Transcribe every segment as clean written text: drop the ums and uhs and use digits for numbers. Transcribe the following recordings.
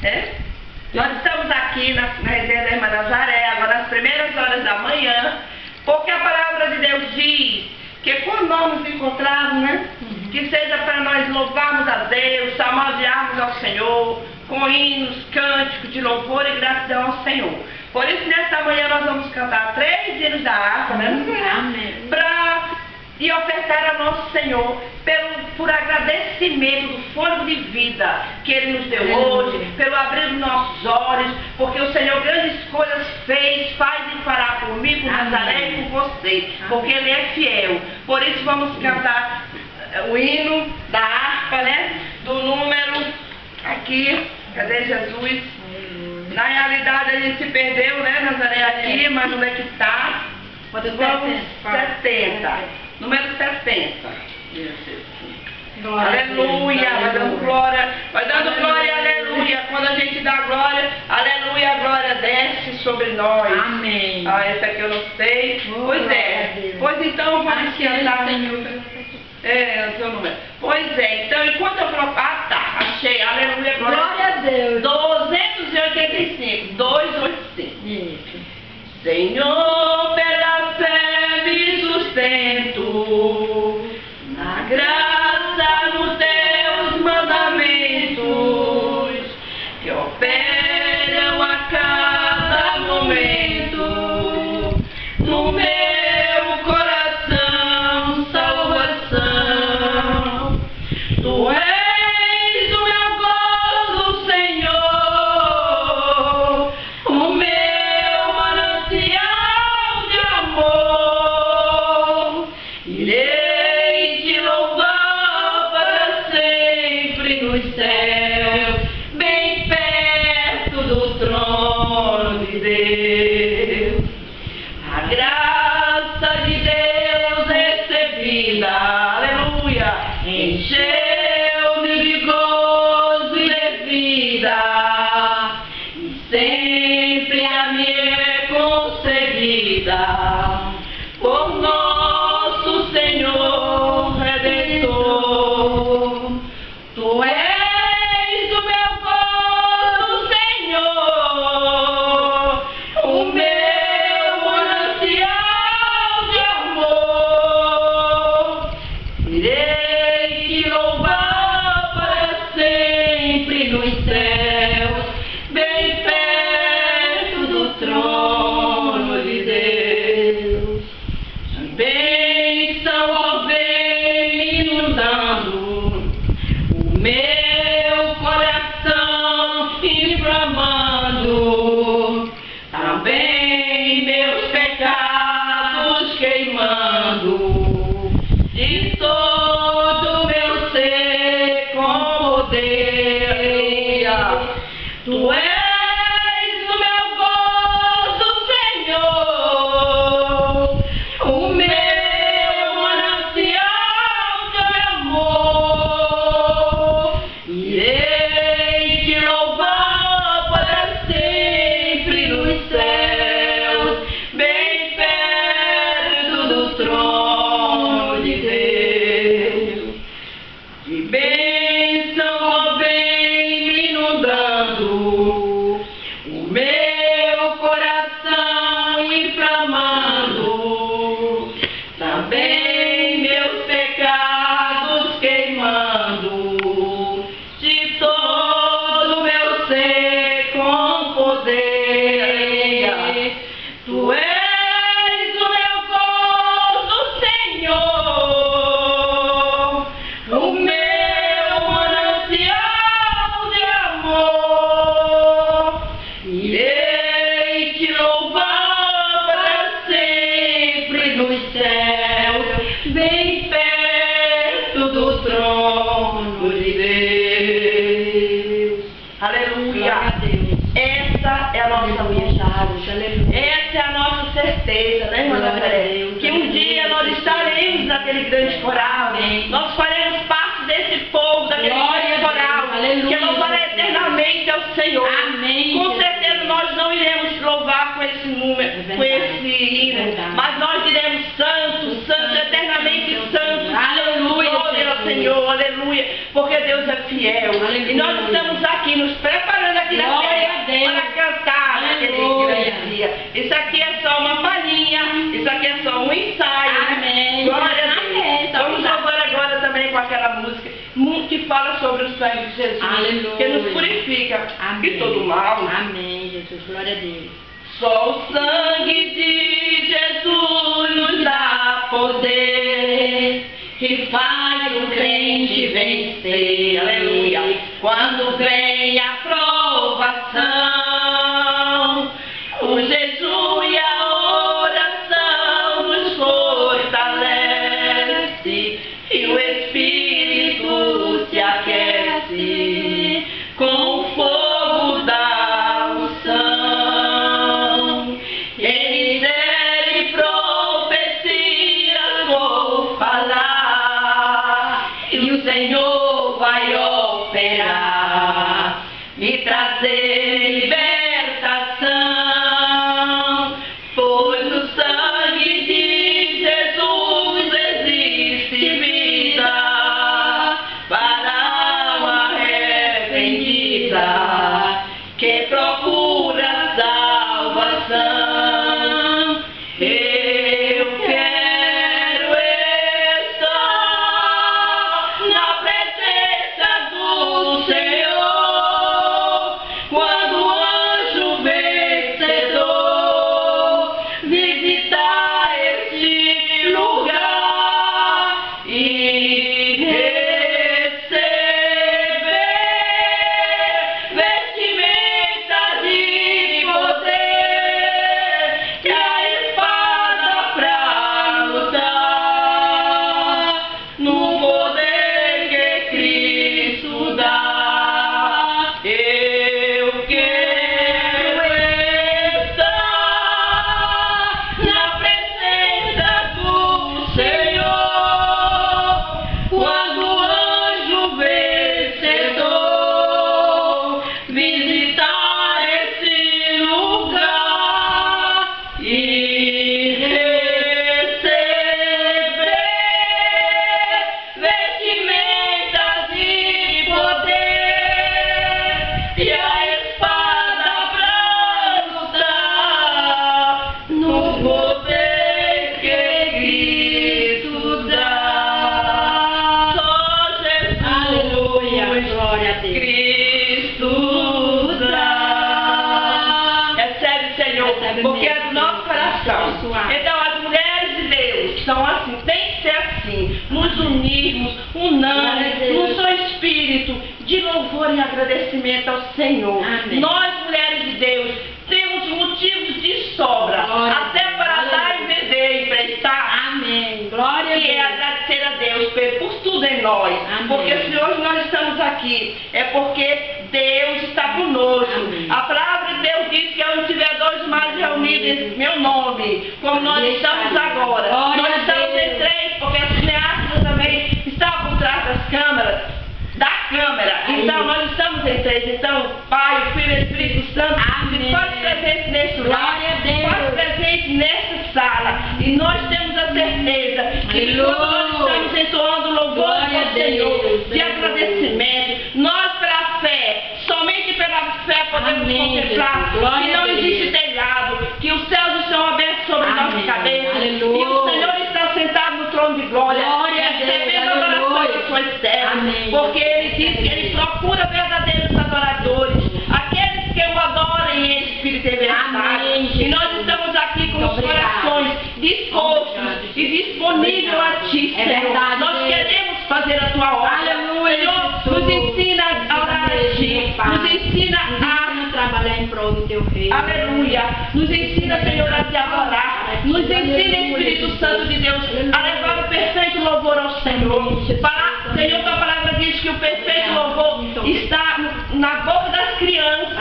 né? Nós estamos aqui na resenha da Irmã Nazaré, agora nas primeiras horas da manhã, porque a palavra de Deus diz que quando nós nos encontrarmos, né, que seja para nós louvarmos a Deus, salmodiarmos ao Senhor, com hinos, cânticos de louvor e gratidão ao Senhor. Por isso, nesta manhã, nós vamos cantar 3 hinos da harpa, né? Amém. E ofertar ao nosso Senhor por agradecimento do fôlego de vida que Ele nos deu hoje, pelo abrir dos nossos olhos, porque o Senhor grandes coisas fez, faz e fará por mim, por Nazaré e por você, porque Ele é fiel. Por isso vamos cantar o hino da harpa, né? Do número aqui, cadê Jesus? Na realidade a gente se perdeu, né, Nazaré aqui, mas onde é que está? Vamos 70. Número 70. Aleluia, vai dando glória, aleluia. Quando a gente dá glória, aleluia, a glória desce sobre nós. Amém. Esse aqui eu não sei. Pois é. Pois então vamos cantar. O seu número. Pois é, então enquanto eu coloco. Ah, tá, achei. Aleluia, glória a Deus. 285. 285. Isso. Senhor, pela fé me sustento, na graça nos teus mandamentos, que operam a cada momento, no meu coração salvação. Tu és o meu gozo, Senhor, o meu irei te louvar para sempre nos céus, bem perto do trono de Deus. A graça de Deus recebida, aleluia, encheu-me de gozo e de vida, e sempre a me é concedida por nosso Senhor Redentor. Tu és o meu gozo, Senhor, o meu manancial de amor. Irei te louvar para sempre nos céus, bem perto do trono de Deus. Bênção, ó, vem me inundando o meu coração inflamando, também meus pecados queimando, de todo meu ser com poder. Tu és o meu gozo, Senhor, o meu manancial de amor. Irei te louvar para sempre nos céus, bem perto do trono de Deus. De bênção, ó, vem me inundando o meu coração inflamando, também meus pecados queimando, de todo meu ser com poder. Tu és o meu gozo, Senhor, o meu manancial de amor. Irei te louvar para sempre nos céus, bem perto do trono de Deus. Aleluia. Essa é a nossa vontade. Essa é a nossa certeza, né, irmã Nazaré? Que um dia nós estaremos naquele grande coral. Nós faremos parte desse povo, daquele grande coral, que louvará eternamente ao Senhor. Amém. Com certeza nós não iremos louvar com esse número, com esse hino, mas nós diremos santo, santo, eternamente santo. Aleluia, glória ao Senhor. Senhor, aleluia, porque Deus é fiel. E nós estamos aqui, nos preparando aqui na terra para cantar naquele grande dia. Isso aqui é só uma palhinha, isso aqui é só um ensaio. Amém. Glória a Deus. Amém. Vamos louvar agora também com aquela música que fala sobre o sangue de Jesus, Aleluia. que nos purifica de todo mal. Amém, Jesus. Glória a Deus. Só o sangue de Jesus nos dá poder e faz o crente vencer. Aleluia. Quando vem a provação, o jejum e a oração nos fortalece e o Espírito se aquece com o fogo da unção. Eles e profecias vou falar e o Senhor vai operar e trazer libertação, pois no sangue de Jesus existe vida para uma arrependida que procura salvação. Eu quero estar na presença do Senhor, quando o anjo vencedor visitar este lugar e receber vestimenta de poder e a espada pra lutar no poder que Cristo dá. Eu quero estar na presença do Senhor, quando o anjo vencedor visitar esse lugar e receber vestimentas de poder e a espada pra lutar no poder que Cristo dá. Só Jesus, Aleluia. Glória a Deus. Cristo dá. Recebe, Senhor, Recebe porque é mesmo, do nosso coração. abençoado. Então, as mulheres de Deus são assim, tem que ser assim, nos unirmos, unânimes, Glória a num Deus. só espírito de louvor e agradecimento ao Senhor. Amém. Nós, mulheres de Deus, temos motivos de sobra, Glória a até Deus. para dar e Aleluia. vender e emprestar. Amém. Glória a E é Deus. agradecer a Deus por tudo em nós. Amém. Porque se hoje nós estamos aqui, é porque Deus está conosco. Amém. A palavra de Deus diz que onde tiver dois mais reunidos em meu nome, como nós Amém. estamos agora. Glória Nós a estamos Deus. em três, porque a cineasta também está por trás das câmeras. Da câmera. Amém. Então nós estamos em três. Então, Pai, o Filho e o Espírito Santo, Amém. se faz presente nesse lugar, Glória a Deus. faz presente nessa sala. E nós temos a certeza que Aleluia. quando nós estamos entoando louvor Glória a ao Senhor, Deus. de agradecimento, nós pela fé, somente pela fé podemos Amém, contemplar Jesus. Glória que a não Deus. existe telhado, que os céus estão abertos sobre Amém. nossa cabeça, Aleluia. e o Senhor está sentado no trono de glória, Glória a Deus. recebendo a oração Aleluia. das suas servas, Amém. porque Ele diz que Ele procura verdadeiros adoradores, aqueles que o adorem em espírito e verdade. Amém, E nós estamos aqui com os Obrigado. corações dispostos Obrigado. e disponíveis a Ti, É Senhor. verdade, Nós Deus. queremos fazer a Tua obra. Aleluia, Senhor, Jesus. nos ensina a orar a Ti, nos ensina a trabalhar em prol do teu reino. Aleluia. Nos ensina, Senhor, a te adorar. Nos ensina, Espírito Santo de Deus, a levar o perfeito louvor ao Senhor. Senhor, tua palavra diz que o perfeito louvor está na boca das crianças.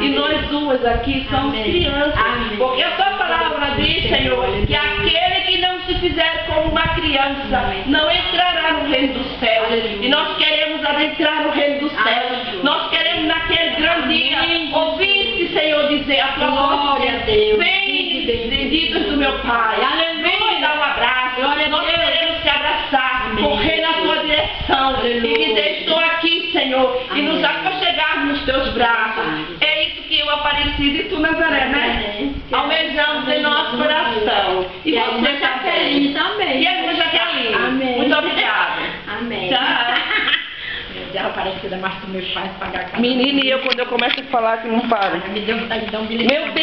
E nós duas aqui somos crianças. Porque a tua palavra diz, Senhor, que aquele que não se fizer como uma criança não entrará no reino dos céus. E nós queremos adentrar no reino dos céus. Nós queremos naquele grande dia ouvir-te, Senhor, dizer a tua Glória a Deus. Vem, benditos do meu Pai. Vem me dar um abraço. Nós queremos te abraçar, correr na tua direção. nos aconchegarmos nos teus braços. É isso que eu, Aparecida, e tu, Nazaré, né? Almejamos em nosso coração. E E a você irmã Jaqueline também. E a irmã Jaqueline. Amém. Muito obrigada. Amém. Tchau. Deus, Aparecida, mas tu me faz pagar. Menina, e eu quando eu começo a falar que não para. Me deu vontade de dar um bilhete. Meu Deus.